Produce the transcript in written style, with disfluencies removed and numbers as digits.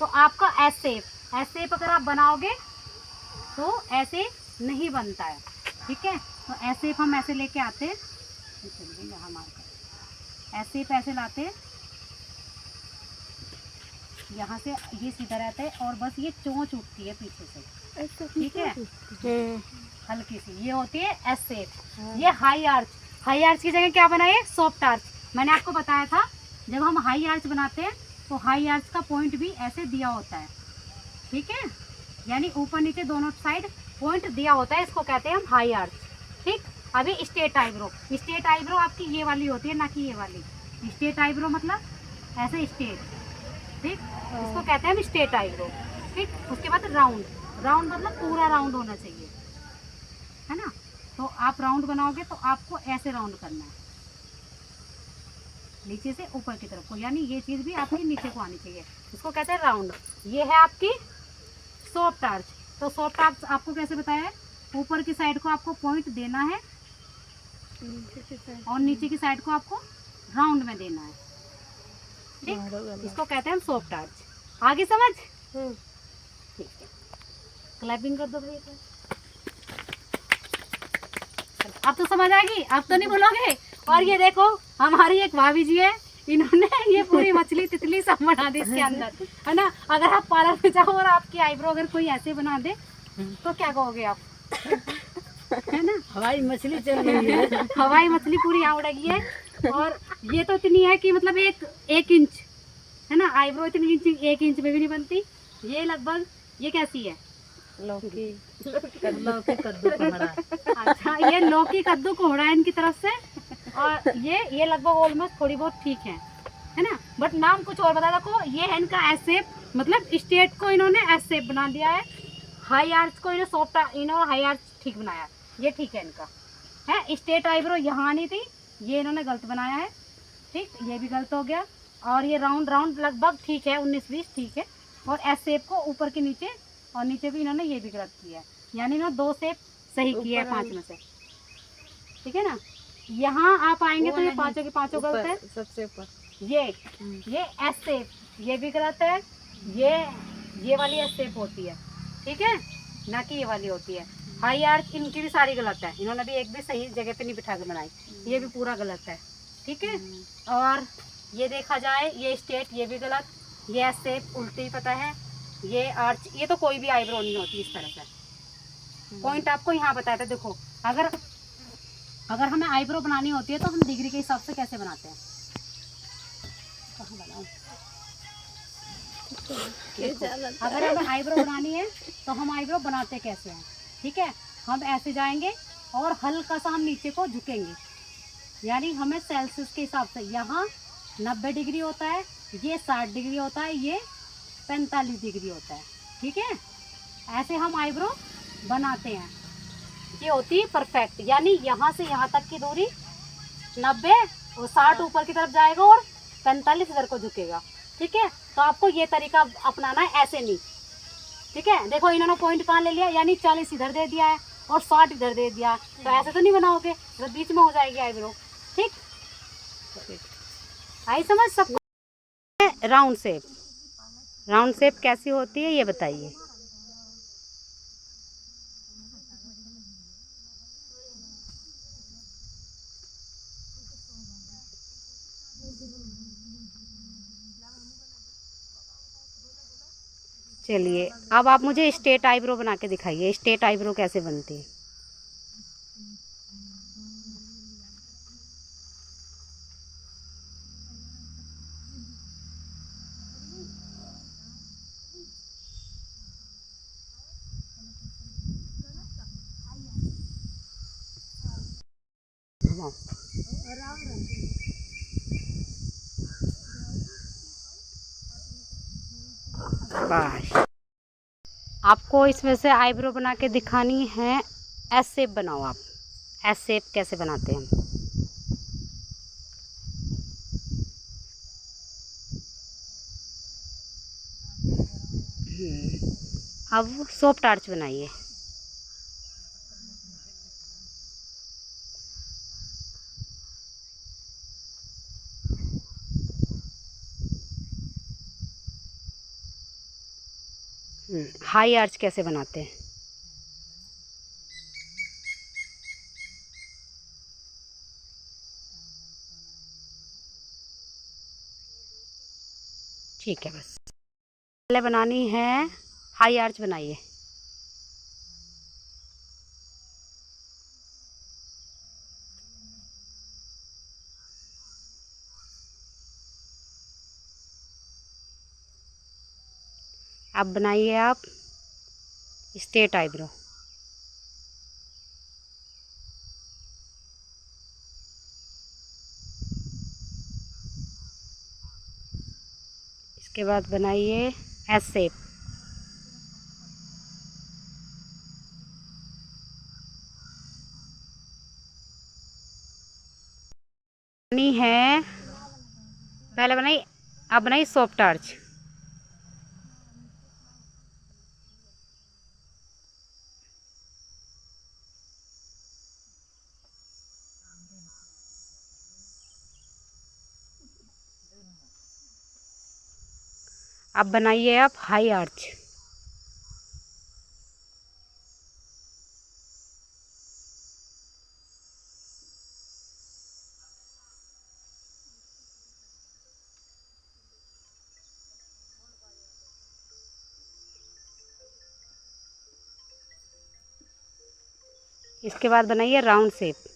तो आपका S shape अगर आप बनाओगे तो ऐसे नहीं बनता है, ठीक है। तो एस शेप हम ऐसे लेके आते हैं, एस शेप ऐसे लाते हैं, यहाँ से ये सीधा रहता है और बस ये चोंच उठती है पीछे से, ठीक है, हल्की सी, ये होती है एस शेप। ये हाई आर्च, हाई आर्च की जगह क्या बनाए, सॉफ्ट आर्च। मैंने आपको बताया था जब हम हाई आर्च बनाते हैं तो हाई आर्च का पॉइंट भी ऐसे दिया होता है, ठीक है, यानी ऊपर नीचे दोनों साइड पॉइंट दिया होता है, इसको कहते हैं हम हाई आर्च, ठीक। अभी स्ट्रेट आईब्रो, स्ट्रेट आईब्रो आपकी ये वाली होती है, ना कि ये वाली। स्ट्रेट आईब्रो मतलब ऐसे स्ट्रेट, ठीक, इसको कहते हैं हम स्ट्रेट आईब्रो, ठीक। उसके बाद राउंड, राउंड मतलब पूरा राउंड होना चाहिए, है ना। तो आप राउंड बनाओगे तो आपको ऐसे राउंड करना है, नीचे से ऊपर की तरफ को, यानी ये चीज़ भी आपकी नीचे को आनी चाहिए, इसको कहते हैं राउंड। ये है आपकी सॉफ्ट आर्च। तो सॉफ्ट आर्च आपको कैसे बताया है, ऊपर की साइड को आपको पॉइंट देना है और नीचे की साइड को आपको राउंड में देना है, ठीक। इसको कहते हैं हम सॉफ्ट आर्च। आगे समझ, ठीक है, क्लैपिंग कर दो भैया। अब तो समझ आएगी, अब तो नहीं बोलोगे। और ये देखो हमारी एक भाभी जी है, इन्होंने ये पूरी मछली तितली सब बना दी इसके अंदर, है ना। अगर आप पार्लर में जाओ और आपकी आईब्रो अगर कोई ऐसे बना दे तो क्या कहोगे आप, है ना। हवाई मछली चल रही है। हवाई मछली पूरी यहाँ उड़ेगी है। और ये तो इतनी है कि मतलब एक इंच, है ना, आईब्रो इतनी इंच, 1 इंच में भी नहीं बनती। ये लगभग, ये कैसी है, लौकी, लौकी कद्दू कोहड़ा। अच्छा, ये लौकी कद्दू कोहड़ा है इनकी तरफ से। और ये लगभग ऑलमोस्ट थोड़ी बहुत ठीक है ना। बट नाम कुछ और बता देखो, ये है इनका एस शेप, मतलब स्ट्रेट को इन्होंने एस शेप बना दिया है, हाई आर्च को इन्होंने सॉफ्ट, इन्होंने हाई आर्च ठीक बनाया, ये ठीक है इनका, है। स्ट्रेट आईब्रो यहाँ आनी थी, ये इन्होंने गलत बनाया है, ठीक, ये भी गलत हो गया। और ये राउंड राउंड लगभग ठीक है, 19-20 ठीक है। और एस शेप को ऊपर के नीचे और नीचे भी इन्होंने ये भी गलत किया है, यानी इन्होंने 2 शेप सही किया है 5 में से, ठीक है ना। यहाँ आप आएंगे तो ये पांचों के पांचों गलत है। सबसे ऊपर ये एस शेप, ये भी गलत है। ये वाली एस शेप होती है, ठीक है, ना कि ये वाली होती है। हाई आर्च इनकी भी सारी गलत है, इन्होंने भी एक भी सही जगह पे नहीं बिठा के बनाई, ये भी पूरा गलत है, ठीक है। और ये देखा जाए, ये स्ट्रेट, ये भी गलत, ये एस शेप उल्टी पता है, ये आर्च, ये तो कोई भी आईब्रो नहीं होती इस तरह से। पॉइंट आपको यहाँ बताया था, देखो अगर हमें आईब्रो बनानी होती है तो हम डिग्री के हिसाब से कैसे बनाते हैं, कहाँ बनाऊं, अगर हमें आईब्रो बनानी है तो हम आईब्रो बनाते कैसे हैं, ठीक है। हम ऐसे जाएंगे और हल्का सा हम नीचे को झुकेंगे, यानी हमें सेल्सियस के हिसाब से, यहाँ 90 डिग्री होता है, ये 60 डिग्री होता है, ये 45 डिग्री होता है, ठीक है। ऐसे हम आईब्रो बनाते हैं, ये होती है परफेक्ट, यानी यहाँ से यहाँ तक की दूरी 90 और 60 ऊपर की तरफ जाएगा और 45 इधर को झुकेगा, ठीक है। तो आपको ये तरीका अपनाना है, ऐसे नहीं, ठीक है। देखो इन्होंने पॉइंट कहाँ ले लिया, यानी 40 इधर दे दिया है और 60 इधर दे दिया, तो ऐसे तो नहीं बनाओगे, तो बीच में हो जाएगी आईब्रो, ठीक। आई समझ सबको। राउंड शेप, राउंड शेप कैसी होती है ये बताइए। चलिए अब आप मुझे स्ट्रेट आईब्रो बना के दिखाइए, स्ट्रेट आईब्रो कैसे बनती है। बस आपको इसमें से आईब्रो बना के दिखानी है, एस शेप बनाओ आप। एस शेप कैसे बनाते हैं हम, अब सॉफ्ट आर्च बनाइए। हाई आर्च कैसे बनाते हैं? ठीक है, बस पहले बनानी है हाई आर्च, बनाइए। अब बनाइए आप स्ट्रेट आईब्रो। इसके बाद बनाइए एस शेप। बनानी है, पहले बनाई, अब बनाइए सॉफ्ट आर्च। अब बनाइए आप हाई आर्च। इसके बाद बनाइए राउंड शेप।